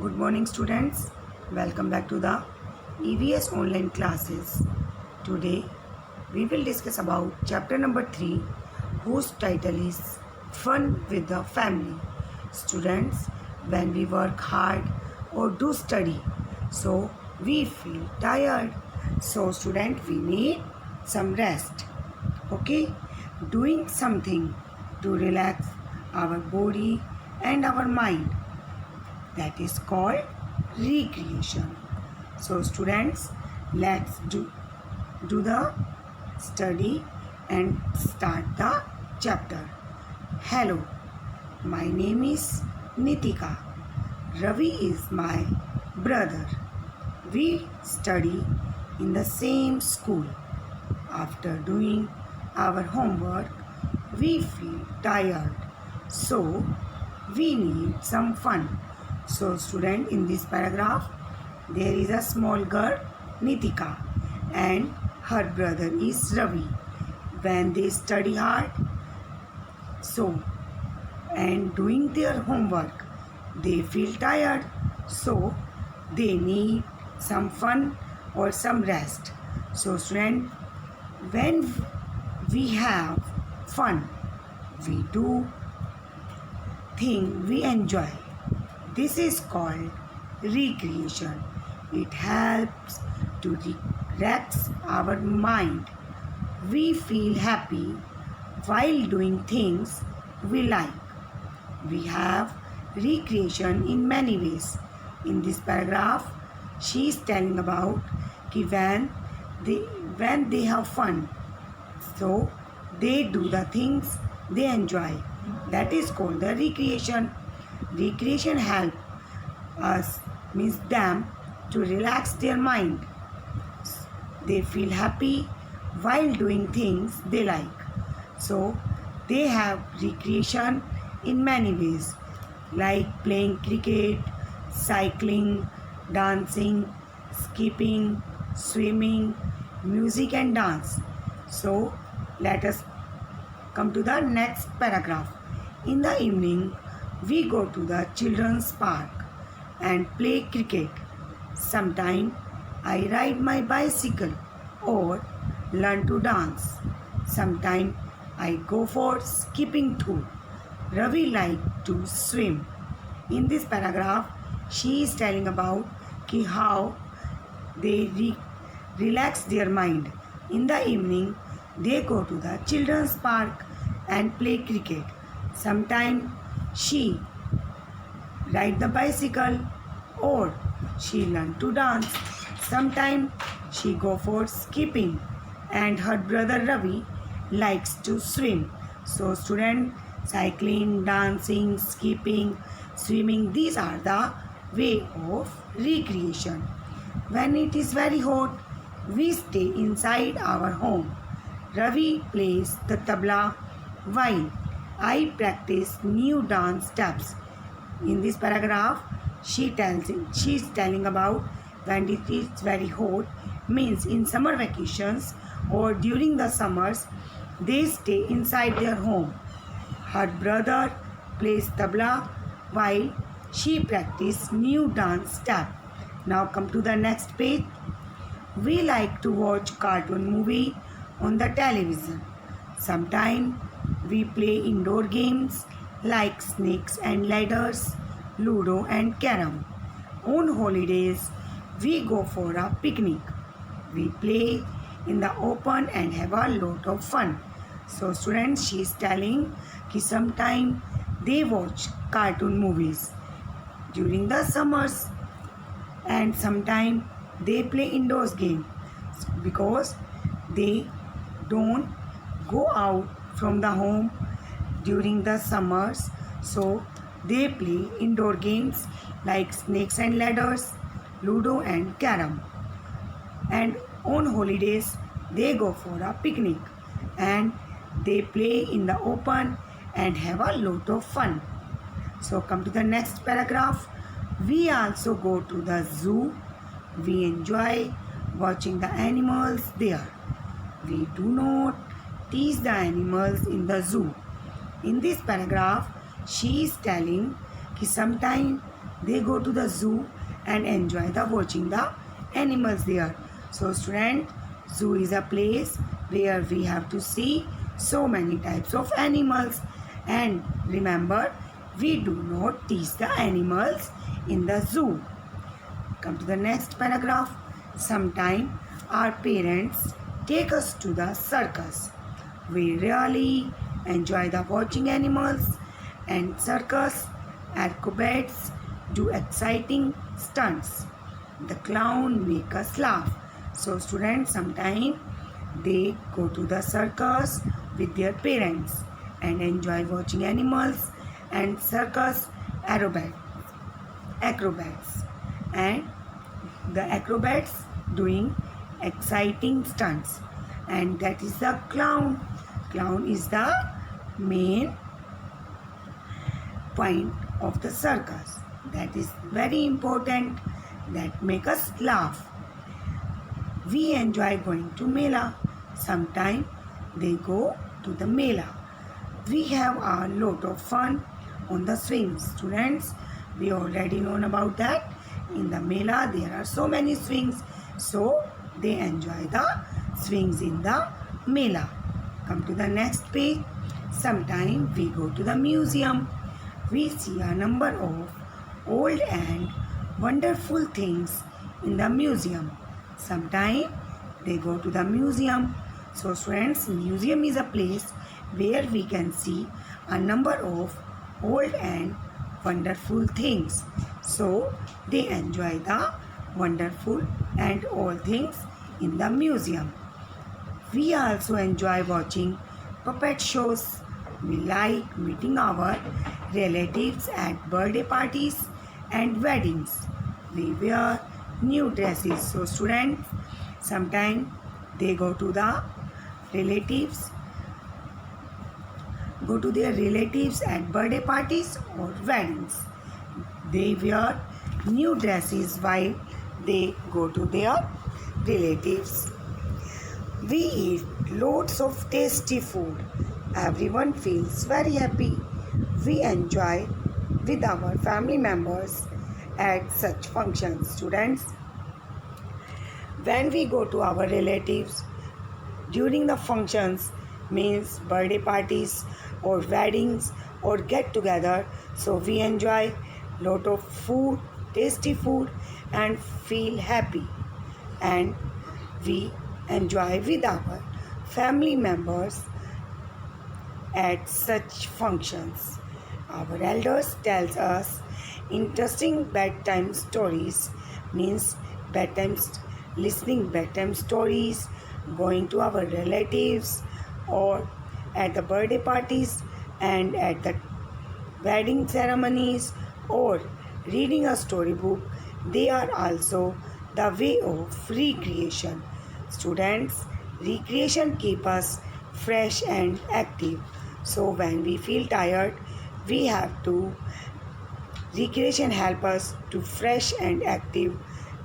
Good morning, students. Welcome back to the EVS online classes. Today, we will discuss about chapter number 3, whose title is Fun with the Family. Students, when we work hard or do study, so we feel tired. So, student, we need some rest. Okay? Doing something to relax our body and our mind, that is called recreation. So students, let's do the study and start the chapter. Hello, my name is Nitika. Ravi is my brother. We study in the same school. After doing our homework, we feel tired, so we need some fun. So student, in this paragraph, there is a small girl, Nitika, and her brother is Ravi. When they study hard, so and doing their homework, they feel tired, so they need some fun or some rest. So student, when we have fun, we do thing we enjoy. This is called recreation. It helps to relax our mind. We feel happy while doing things we like. We have recreation in many ways. In this paragraph, she is telling about when they have fun, so they do the things they enjoy. That is called the recreation. Recreation help us, means them, to relax their mind. They feel happy while doing things they like. So they have recreation in many ways, like playing cricket, cycling, dancing, skipping, swimming, music and dance. So let us come to the next paragraph. In the evening, we go to the children's park and play cricket. Sometimes I ride my bicycle or learn to dance. Sometimes I go for skipping too. Ravi likes to swim. In this paragraph, she is telling about how they relax their mind. In the evening, they go to the children's park and play cricket. Sometimes she ride the bicycle or she learn to dance. Sometimes she go for skipping, and her brother Ravi likes to swim. So student, cycling, dancing, skipping, swimming, these are the way of recreation. When it is very hot, we stay inside our home. Ravi plays the tabla while I practice new dance steps. In this paragraph, she is telling about when it is very hot, means in summer vacations or during the summers, they stay inside their home. Her brother plays tabla while she practices new dance step. Now come to the next page. We like to watch cartoon movie on the television. Sometimes we play indoor games like snakes and ladders, ludo and carom. On holidays, we go for a picnic. We play in the open and have a lot of fun. So students, she is telling that sometimes they watch cartoon movies during the summers, and sometimes they play indoors game because they don't go out from the home during the summers, so they play indoor games like snakes and ladders, ludo and carom. And on holidays, they go for a picnic and they play in the open and have a lot of fun. So come to the next paragraph. We also go to the zoo. We enjoy watching the animals there. We do not teach the animals in the zoo. In this paragraph, she is telling that sometimes they go to the zoo and enjoy the watching the animals there. So student, zoo is a place where we have to see so many types of animals, and remember, we do not teach the animals in the zoo. Come to the next paragraph. Sometime our parents take us to the circus. We really enjoy the watching animals and circus acrobats do exciting stunts. The clown make us laugh. So students, sometimes they go to the circus with their parents and enjoy watching animals and circus acrobats, and the acrobats doing exciting stunts, and that is the clown. Clown is the main point of the circus, that is very important, that make us laugh. We enjoy going to Mela. Sometimes they go to the Mela. We have a lot of fun on the swings. Students, we already know about that. In the Mela, there are so many swings. So, they enjoy the swings in the Mela. Come to the next page. Sometimes we go to the museum. We see a number of old and wonderful things in the museum. Sometimes they go to the museum. So friends, museum is a place where we can see a number of old and wonderful things. So they enjoy the wonderful and old things in the museum. We also enjoy watching puppet shows. We like meeting our relatives at birthday parties and weddings. We wear new dresses. So students, sometimes they go to their relatives at birthday parties or weddings. They wear new dresses while they go to their relatives. We eat loads of tasty food. Everyone feels very happy. We enjoy with our family members at such functions. Students, when we go to our relatives during the functions, means birthday parties or weddings or get together, so we enjoy lot of food, tasty food, and feel happy, and we enjoy with our family members at such functions. Our elders tells us interesting bedtime stories, means listening bedtime stories, going to our relatives or at the birthday parties and at the wedding ceremonies, or reading a storybook. They are also the way of recreation. Students, recreation keep us fresh and active. So when we feel tired, we have to recreation help us to fresh and active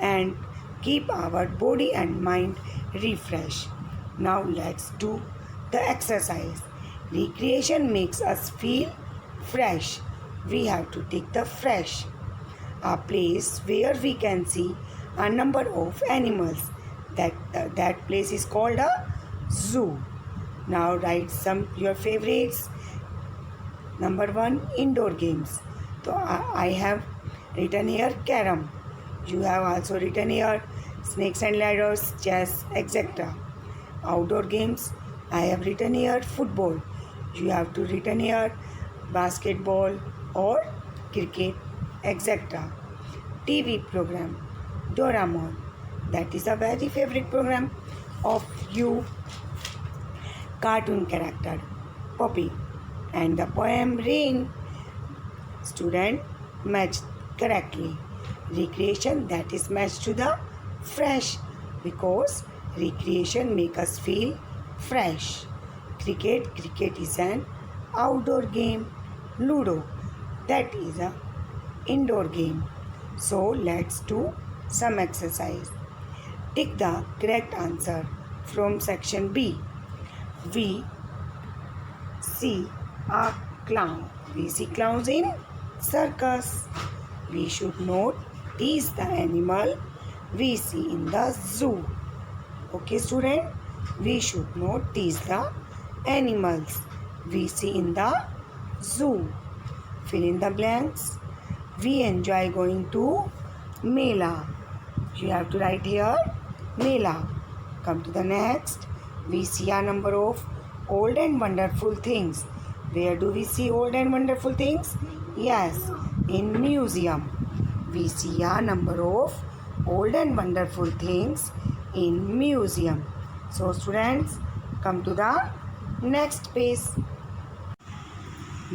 and keep our body and mind refreshed. Now let's do the exercise. Recreation makes us feel fresh. We have to take the fresh, a place where we can see a number of animals. That place is called a zoo. Now write some your favorites. Number 1, indoor games. So I have written here carom. You have also written here snakes and ladders, chess, etc. Outdoor games, I have written here football. You have to written here basketball or cricket, etc. TV program, Doraemon. That is a very favorite program of you. Cartoon character, Poppy. And the poem Rain. Student, match correctly. Recreation, that is matched to the fresh, because recreation make us feel fresh. Cricket is an outdoor game. Ludo, that is a indoor game. So let's do some exercise. Take the correct answer from section B. We see a clown. We see clowns in circus. We should not tease the animal we see in the zoo. Okay, student? We should not tease the animals we see in the zoo. Fill in the blanks. We enjoy going to Mela. You have to write here Mela. Come to the next. We see a number of old and wonderful things. Where do we see old and wonderful things? Yes, in museum. We see a number of old and wonderful things in museum. So students, come to the next page.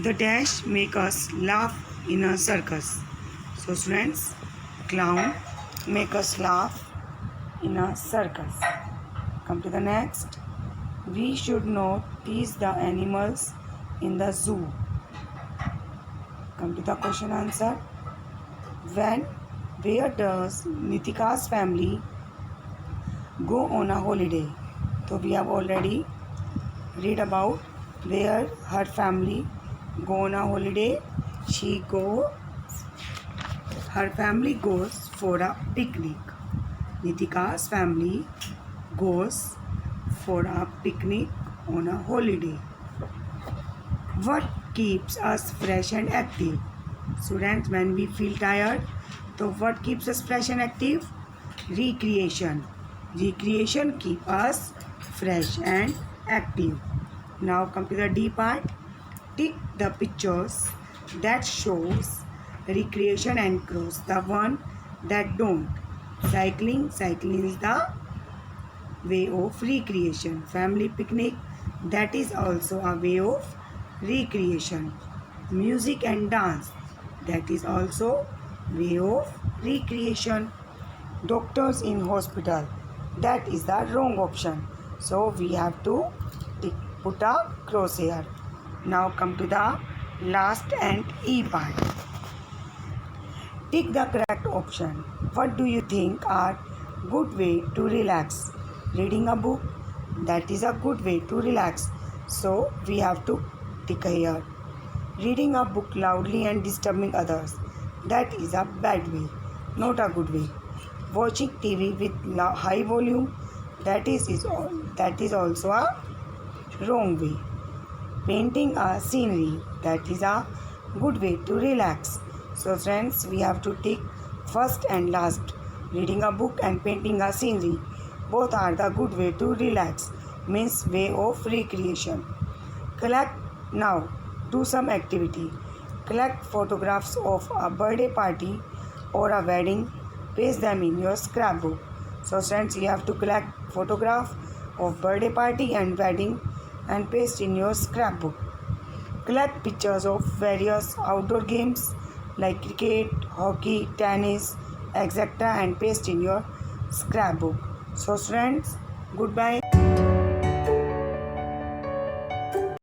The dash make us laugh in a circus. So students, clown make us laugh in a circus. Come to the next. We should not tease the animals in the zoo. Come to the question answer. Where does Nitika's family go on a holiday? So we have already read about where her family go on a holiday. Her family goes for a picnic. Nitika's family goes for a picnic on a holiday. What keeps us fresh and active? Students, when we feel tired, so what keeps us fresh and active? Recreation. Recreation keeps us fresh and active. Now come to the D part. Tick the pictures that shows recreation and cross the one that don't. Cycling is the way of recreation. Family picnic, that is also a way of recreation. Music and dance, that is also way of recreation. Doctors in hospital, that is the wrong option. So we have to put a cross here. Now come to the last and E part. Tick the correct option. What do you think are good way to relax? Reading a book, that is a good way to relax. So we have to tick here. Reading a book loudly and disturbing others, that is a bad way, not a good way. Watching TV with high volume, that is also a wrong way. Painting a scenery, that is a good way to relax. So friends, we have to take first and last. Reading a book and painting a scenery, both are the good way to relax, means way of recreation. Now do some activity. Collect photographs of a birthday party or a wedding. Paste them in your scrapbook. So friends, you have to collect photograph of birthday party and wedding and paste in your scrapbook. Collect pictures of various outdoor games like cricket, hockey, tennis, etc. and paste in your scrapbook. So friends, goodbye.